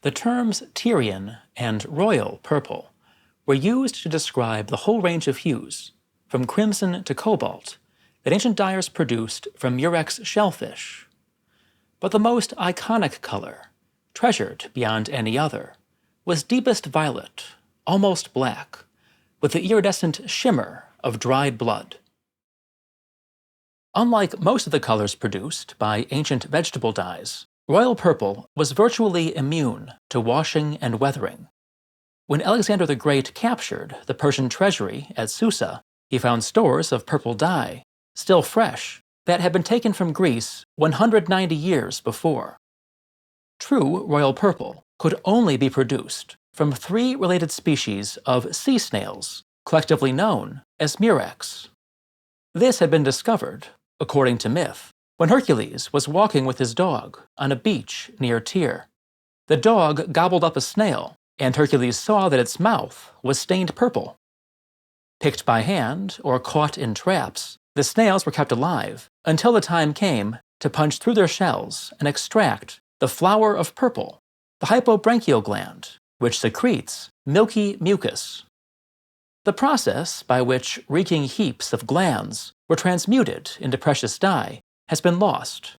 The terms Tyrian and royal purple were used to describe the whole range of hues, from crimson to cobalt, that ancient dyers produced from murex shellfish. But the most iconic color, treasured beyond any other, was deepest violet, almost black, with the iridescent shimmer of dried blood. Unlike most of the colors produced by ancient vegetable dyes, royal purple was virtually immune to washing and weathering. When Alexander the Great captured the Persian treasury at Susa, he found stores of purple dye, still fresh, that had been taken from Greece 190 years before. True royal purple could only be produced from 3 related species of sea snails, collectively known as murex. This had been discovered, according to myth, when Hercules was walking with his dog on a beach near Tyre. The dog gobbled up a snail, and Hercules saw that its mouth was stained purple. Picked by hand or caught in traps, the snails were kept alive until the time came to punch through their shells and extract the flower of purple, the hypobranchial gland, which secretes milky mucus. The process by which reeking heaps of glands were transmuted into precious dye has been lost.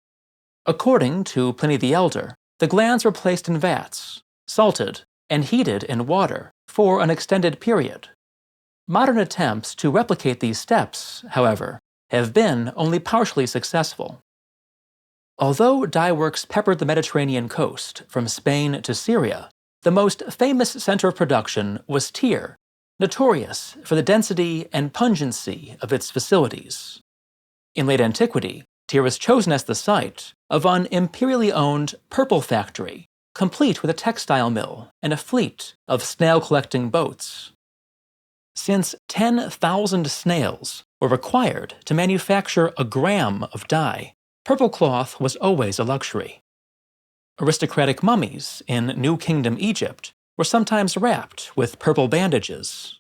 According to Pliny the Elder, the glands were placed in vats, salted, and heated in water for an extended period. Modern attempts to replicate these steps, however, have been only partially successful. Although dyeworks peppered the Mediterranean coast from Spain to Syria, the most famous center of production was Tyre, notorious for the density and pungency of its facilities. In late antiquity, Tyre was chosen as the site of an imperially owned purple factory, complete with a textile mill and a fleet of snail-collecting boats. Since 10,000 snails were required to manufacture a gram of dye, purple cloth was always a luxury. Aristocratic mummies in New Kingdom Egypt were sometimes wrapped with purple bandages.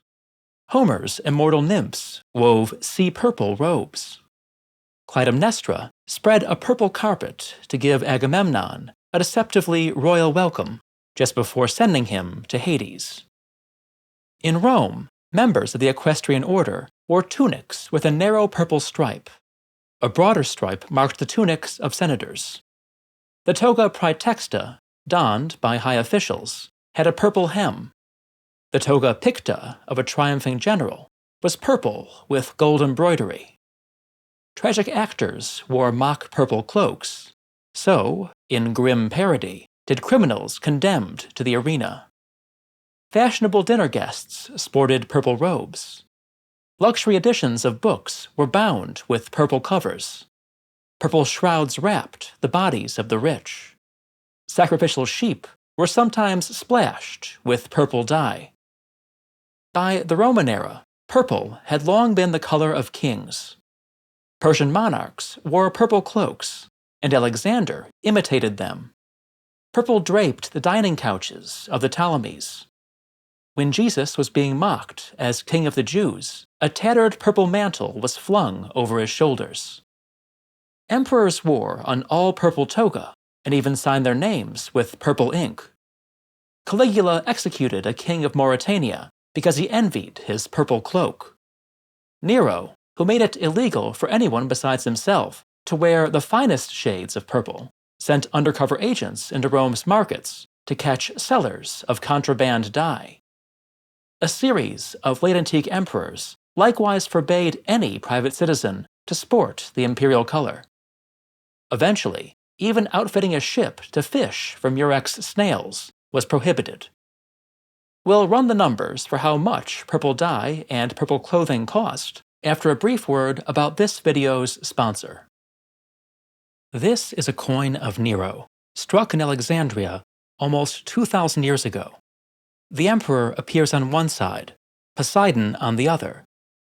Homer's immortal nymphs wove sea-purple robes. Clytemnestra spread a purple carpet to give Agamemnon a deceptively royal welcome just before sending him to Hades. In Rome, members of the equestrian order wore tunics with a narrow purple stripe. A broader stripe marked the tunics of senators. The toga praetexta, donned by high officials, had a purple hem. The toga picta of a triumphing general was purple with gold embroidery. Tragic actors wore mock purple cloaks. So, in grim parody, did criminals condemned to the arena. Fashionable dinner guests sported purple robes. Luxury editions of books were bound with purple covers. Purple shrouds wrapped the bodies of the rich. Sacrificial sheep were sometimes splashed with purple dye. By the Roman era, purple had long been the color of kings. Persian monarchs wore purple cloaks, and Alexander imitated them. Purple draped the dining couches of the Ptolemies. When Jesus was being mocked as King of the Jews, a tattered purple mantle was flung over his shoulders. Emperors wore an all-purple toga and even signed their names with purple ink. Caligula executed a king of Mauritania because he envied his purple cloak. Nero, who made it illegal for anyone besides himself to wear the finest shades of purple, sent undercover agents into Rome's markets to catch sellers of contraband dye. A series of late antique emperors likewise forbade any private citizen to sport the imperial color. Eventually, even outfitting a ship to fish for murex snails was prohibited. We'll run the numbers for how much purple dye and purple clothing cost after a brief word about this video's sponsor. This is a coin of Nero, struck in Alexandria almost 2,000 years ago. The emperor appears on one side, Poseidon on the other,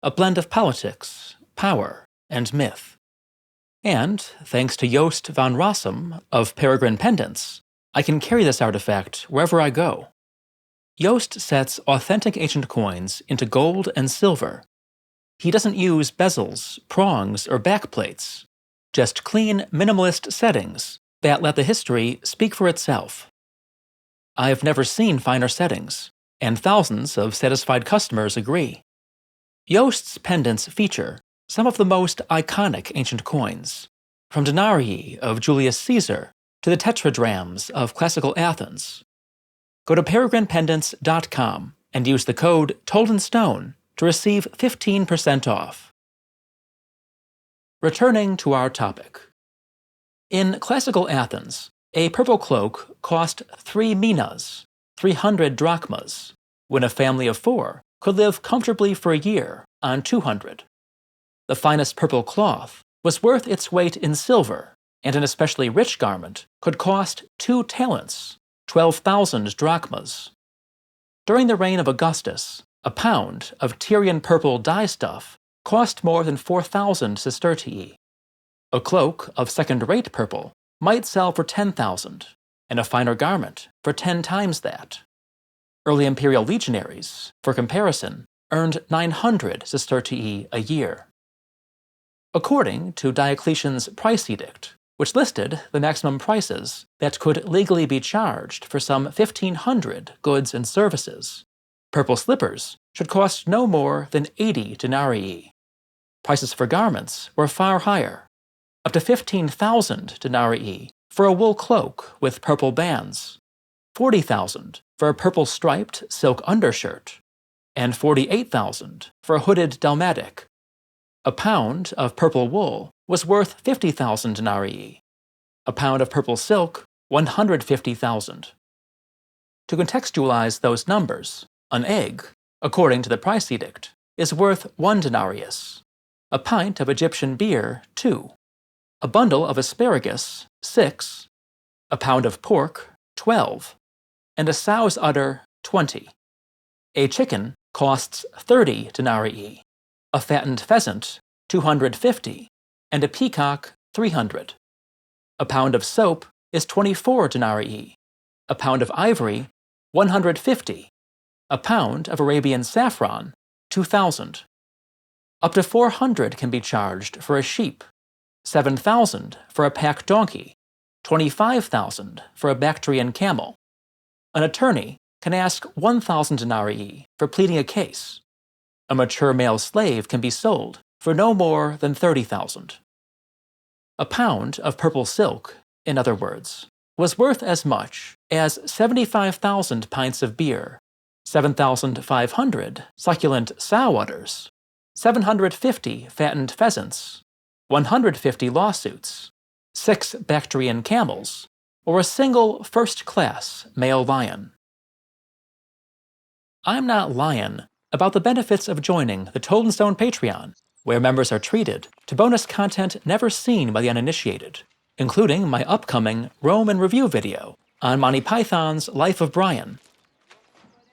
a blend of politics, power, and myth. And, thanks to Joost van Rossum of Peregrine Pendants, I can carry this artifact wherever I go. Joost sets authentic ancient coins into gold and silver. He doesn't use bezels, prongs, or backplates, just clean, minimalist settings that let the history speak for itself. I've never seen finer settings, and thousands of satisfied customers agree. Yost's pendants feature some of the most iconic ancient coins, from denarii of Julius Caesar to the tetradrachms of classical Athens. Go to peregrinependants.com and use the code TOLDENSTONE to receive 15% off. Returning to our topic. In classical Athens, a purple cloak cost 3 minas, 300 drachmas, when a family of 4 could live comfortably for a year on 200. The finest purple cloth was worth its weight in silver, and an especially rich garment could cost 2 talents, 12,000 drachmas. During the reign of Augustus, a pound of Tyrian purple dye stuff cost more than 4,000 sestertii. A cloak of second-rate purple might sell for 10,000, and a finer garment for 10 times that. Early imperial legionaries, for comparison, earned 900 sestertii a year. According to Diocletian's price edict, which listed the maximum prices that could legally be charged for some 1,500 goods and services, purple slippers should cost no more than 80 denarii. Prices for garments were far higher, up to 15,000 denarii for a wool cloak with purple bands, 40,000 for a purple striped silk undershirt, and 48,000 for a hooded dalmatic. A pound of purple wool was worth 50,000 denarii. A pound of purple silk, 150,000. To contextualize those numbers, an egg, according to the price edict, is worth 1 denarius, a pint of Egyptian beer, 2, a bundle of asparagus, 6, a pound of pork, 12, and a sow's udder, 20. A chicken costs 30 denarii, a fattened pheasant, 250, and a peacock, 300. A pound of soap is 24 denarii, a pound of ivory, 150, a pound of Arabian saffron, 2,000. Up to 400 can be charged for a sheep, 7,000 for a pack donkey, 25,000 for a Bactrian camel. An attorney can ask 1,000 denarii for pleading a case. A mature male slave can be sold for no more than 30,000. A pound of purple silk, in other words, was worth as much as 75,000 pints of beer, 7,500 succulent sow udders, 750 fattened pheasants, 150 lawsuits, 6 Bactrian camels, or a single first-class male lion. I'm not lying about the benefits of joining the Told and Stone Patreon, where members are treated to bonus content never seen by the uninitiated, including my upcoming Rome in Review video on Monty Python's Life of Brian.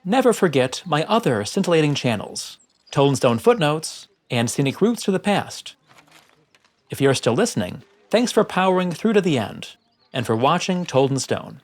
Never forget my other scintillating channels, Told and Stone Footnotes and Scenic Routes to the Past. If you're still listening, thanks for powering through to the end, and for watching Told and Stone.